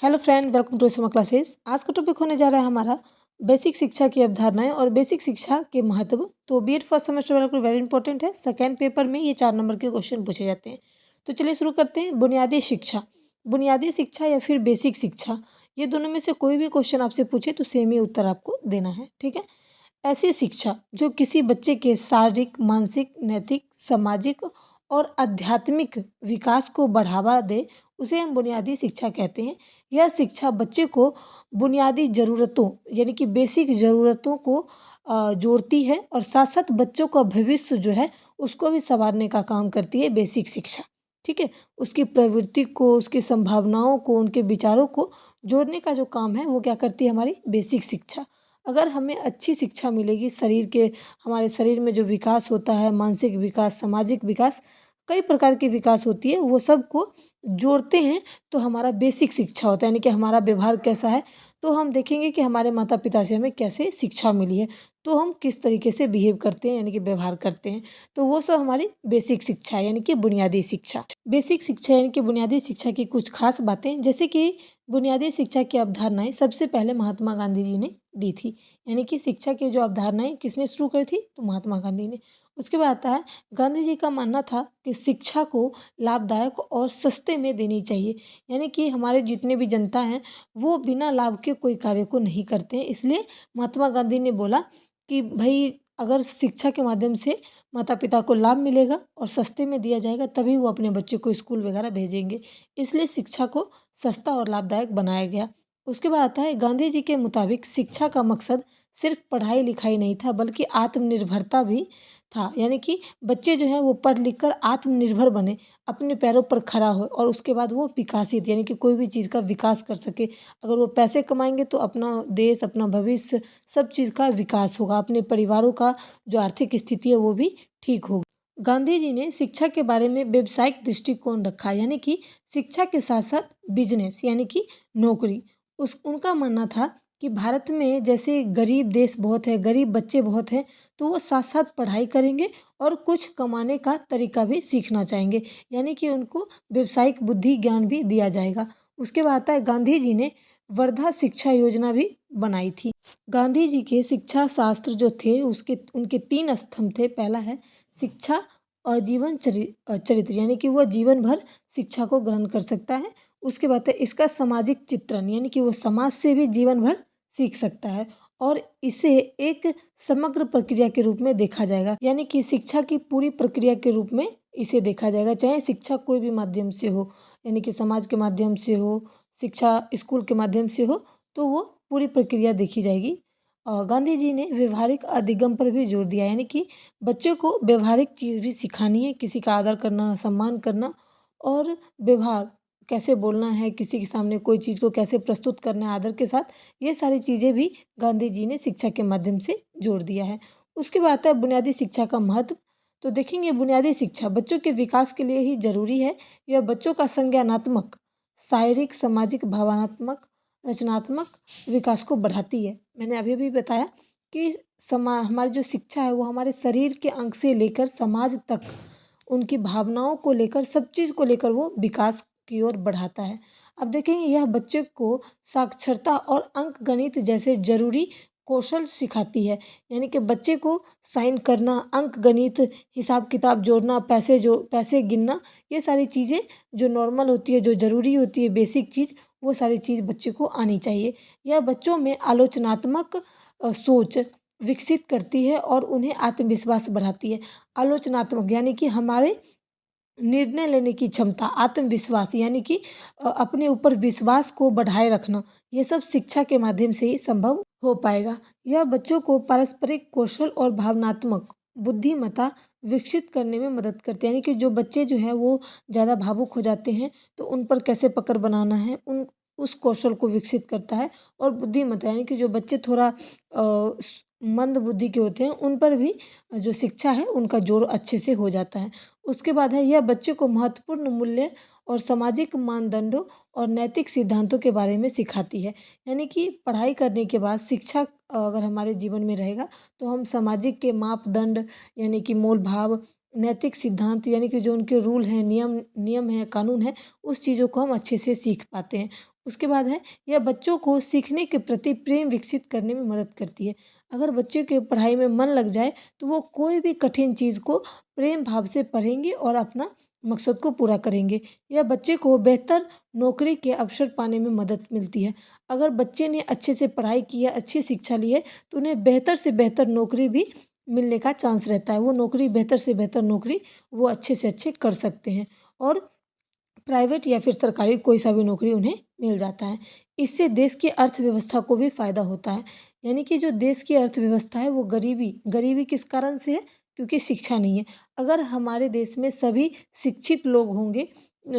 Hello friend, welcome to summer classes. आज का topic होने जा रहा है हमारा बेसिक शिक्षा की अवधारणाएं और बेसिक शिक्षा के महत्व। तो बीएड फर्स्ट सेमेस्टर वाला को वेरी इंपॉर्टेंट है। सेकेंड पेपर में ये 4 नंबर के क्वेश्चन पूछे जाते हैं। तो चलिए शुरू करते हैं। बुनियादी शिक्षा या फिर बेसिक शिक्षा, ये दोनों में से कोई भी क्वेश्चन आपसे पूछे तो सेम ही उत्तर आपको देना है, ठीक है। ऐसी शिक्षा जो किसी बच्चे के शारीरिक, मानसिक, नैतिक, सामाजिक और आध्यात्मिक विकास को बढ़ावा दे, उसे हम बुनियादी शिक्षा कहते हैं। यह शिक्षा बच्चे को बुनियादी ज़रूरतों यानी कि बेसिक ज़रूरतों को जोड़ती है और साथ-साथ बच्चों का भविष्य जो है उसको भी सँवारने का काम करती है बेसिक शिक्षा, ठीक है। उसकी प्रवृत्ति को, उसकी संभावनाओं को, उनके विचारों को जोड़ने का जो काम है वो क्या करती है हमारी बेसिक शिक्षा। अगर हमें अच्छी शिक्षा मिलेगी, हमारे शरीर में जो विकास होता है, मानसिक विकास, सामाजिक विकास, कई प्रकार की विकास होती है, वो सबको जोड़ते हैं तो हमारा बेसिक शिक्षा होता है। यानी कि हमारा व्यवहार कैसा है, तो हम देखेंगे कि हमारे माता पिता से हमें कैसे शिक्षा मिली है, तो हम किस तरीके से बिहेव करते हैं यानी कि व्यवहार करते हैं। तो वो सब हमारी बेसिक शिक्षा है यानी कि बुनियादी शिक्षा। बेसिक शिक्षा यानी कि बुनियादी शिक्षा की कुछ खास बातें, जैसे कि बुनियादी शिक्षा की अवधारणाएं सबसे पहले महात्मा गांधी जी ने दी थी। यानी कि शिक्षा की जो अवधारणाएं किसने शुरू करी थी, तो महात्मा गांधी ने। उसके बाद आता है, गांधी जी का मानना था कि शिक्षा को लाभदायक और सस्ते में देनी चाहिए। यानी कि हमारे जितने भी जनता हैं वो बिना लाभ के कोई कार्य को नहीं करते हैं। इसलिए महात्मा गांधी ने बोला कि भाई अगर शिक्षा के माध्यम से माता पिता को लाभ मिलेगा और सस्ते में दिया जाएगा तभी वो अपने बच्चे को स्कूल वगैरह भेजेंगे। इसलिए शिक्षा को सस्ता और लाभदायक बनाया गया। उसके बाद आता है, गांधी जी के मुताबिक शिक्षा का मकसद सिर्फ पढ़ाई लिखाई नहीं था बल्कि आत्मनिर्भरता भी था। यानी कि बच्चे जो हैं वो पढ़ लिख कर आत्मनिर्भर बने, अपने पैरों पर खड़ा हो और उसके बाद वो विकासित यानी कि कोई भी चीज़ का विकास कर सके। अगर वो पैसे कमाएंगे तो अपना देश, अपना भविष्य, सब चीज़ का विकास होगा। अपने परिवारों का जो आर्थिक स्थिति है वो भी ठीक होगी। गांधी जी ने शिक्षा के बारे में व्यावसायिक दृष्टिकोण रखा, यानी कि शिक्षा के साथ साथ बिजनेस यानी कि नौकरी। उनका मानना था कि भारत में जैसे गरीब देश बहुत है, गरीब बच्चे बहुत हैं, तो वो साथ साथ पढ़ाई करेंगे और कुछ कमाने का तरीका भी सीखना चाहेंगे। यानी कि उनको व्यावसायिक बुद्धि ज्ञान भी दिया जाएगा। उसके बाद आता है, गांधी जी ने वर्धा शिक्षा योजना भी बनाई थी। गांधी जी के शिक्षा शास्त्र जो थे उसके उनके 3 स्तंभ थे। पहला है शिक्षा और चरित्र, यानी कि वह जीवन भर शिक्षा को ग्रहण कर सकता है। उसके बाद है इसका सामाजिक चित्रण, यानी कि वो समाज से भी जीवन भर सीख सकता है और इसे एक समग्र प्रक्रिया के रूप में देखा जाएगा। यानी कि शिक्षा की पूरी प्रक्रिया के रूप में इसे देखा जाएगा, चाहे शिक्षा कोई भी माध्यम से हो, यानी कि समाज के माध्यम से हो, शिक्षा स्कूल के माध्यम से हो, तो वो पूरी प्रक्रिया देखी जाएगी। गांधी जी ने व्यवहारिक अधिगम पर भी जोर दिया, यानी कि बच्चों को व्यवहारिक चीज़ भी सिखानी है, किसी का आदर करना, सम्मान करना और व्यवहार कैसे बोलना है, किसी के सामने कोई चीज़ को कैसे प्रस्तुत करना है आदर के साथ, ये सारी चीज़ें भी गांधी जी ने शिक्षा के माध्यम से जोड़ दिया है। उसके बाद आता है बुनियादी शिक्षा का महत्व। तो देखेंगे बुनियादी शिक्षा बच्चों के विकास के लिए ही ज़रूरी है। यह बच्चों का संज्ञानात्मक, शारीरिक, सामाजिक, भावनात्मक, रचनात्मक विकास को बढ़ाती है। मैंने अभी भी बताया कि हमारी जो शिक्षा है वो हमारे शरीर के अंग से लेकर समाज तक उनकी भावनाओं को लेकर, सब चीज़ को लेकर वो विकास की ओर बढ़ाता है। अब देखेंगे यह बच्चे को साक्षरता और अंकगणित जैसे ज़रूरी कौशल सिखाती है। यानी कि बच्चे को साइन करना, अंकगणित, हिसाब किताब जोड़ना, पैसे गिनना, ये सारी चीज़ें जो नॉर्मल होती है, जो ज़रूरी होती है, बेसिक चीज़, वो सारी चीज़ बच्चे को आनी चाहिए। यह बच्चों में आलोचनात्मक सोच विकसित करती है और उन्हें आत्मविश्वास बढ़ाती है। आलोचनात्मक यानी कि हमारे निर्णय लेने की क्षमता, आत्मविश्वास यानी कि अपने ऊपर विश्वास को बढ़ाए रखना, ये सब शिक्षा के माध्यम से ही संभव हो पाएगा। यह बच्चों को पारस्परिक कौशल और भावनात्मक बुद्धिमत्ता विकसित करने में मदद करते हैं। यानी कि जो बच्चे जो हैं वो ज़्यादा भावुक हो जाते हैं तो उन पर कैसे पकड़ बनाना है, उन उस कौशल को विकसित करता है। और बुद्धिमत्ता यानी कि जो बच्चे थोड़ा मंद बुद्धि के होते हैं उन पर भी जो शिक्षा है उनका जोर अच्छे से हो जाता है। उसके बाद है, यह बच्चे को महत्वपूर्ण मूल्य और सामाजिक मानदंडों और नैतिक सिद्धांतों के बारे में सिखाती है। यानी कि पढ़ाई करने के बाद शिक्षा अगर हमारे जीवन में रहेगा तो हम सामाजिक के मापदंड यानी कि मोल भाव, नैतिक सिद्धांत यानी कि जो उनके रूल हैं, नियम नियम हैं, कानून है, उस चीज़ों को हम अच्छे से सीख पाते हैं। उसके बाद है यह बच्चों को सीखने के प्रति प्रेम विकसित करने में मदद करती है। अगर बच्चे के पढ़ाई में मन लग जाए तो वो कोई भी कठिन चीज़ को प्रेम भाव से पढ़ेंगे और अपना मकसद को पूरा करेंगे। यह बच्चे को बेहतर नौकरी के अवसर पाने में मदद मिलती है। अगर बच्चे ने अच्छे से पढ़ाई की है, अच्छी शिक्षा ली है तो उन्हें बेहतर से बेहतर नौकरी भी मिलने का चांस रहता है। वो नौकरी बेहतर से बेहतर नौकरी वो अच्छे से अच्छे कर सकते हैं और प्राइवेट या फिर सरकारी कोई सा भी नौकरी उन्हें मिल जाता है। इससे देश की अर्थव्यवस्था को भी फ़ायदा होता है। यानी कि जो देश की अर्थव्यवस्था है वो गरीबी किस कारण से है? क्योंकि शिक्षा नहीं है। अगर हमारे देश में सभी शिक्षित लोग होंगे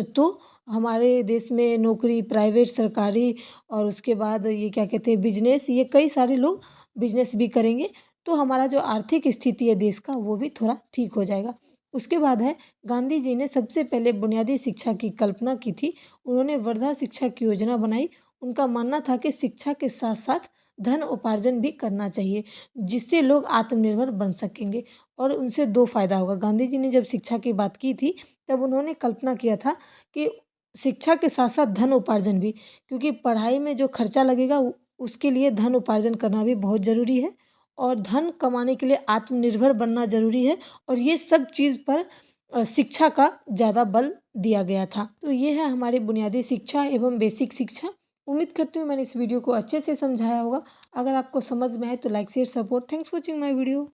तो हमारे देश में नौकरी प्राइवेट, सरकारी और उसके बाद ये क्या कहते हैं बिज़नेस ये कई सारे लोग बिज़नेस भी करेंगे। तो हमारा जो आर्थिक स्थिति है देश का वो भी थोड़ा ठीक हो जाएगा। उसके बाद है गांधी जी ने सबसे पहले बुनियादी शिक्षा की कल्पना की थी। उन्होंने वर्धा शिक्षा की योजना बनाई। उनका मानना था कि शिक्षा के साथ-साथ धन उपार्जन भी करना चाहिए, जिससे लोग आत्मनिर्भर बन सकेंगे और उनसे 2 फ़ायदा होगा। गांधी जी ने जब शिक्षा की बात की थी, तब उन्होंने कल्पना किया था कि शिक्षा के साथ-साथ धन उपार्जन भी, क्योंकि पढ़ाई में जो खर्चा लगेगा उसके लिए धन उपार्जन करना भी बहुत ज़रूरी है और धन कमाने के लिए आत्मनिर्भर बनना ज़रूरी है और ये सब चीज़ पर शिक्षा का ज़्यादा बल दिया गया था। तो ये है हमारी बुनियादी शिक्षा एवं बेसिक शिक्षा। उम्मीद करती हूँ मैंने इस वीडियो को अच्छे से समझाया होगा। अगर आपको समझ में आए तो like, share, support. Thanks for watching my video.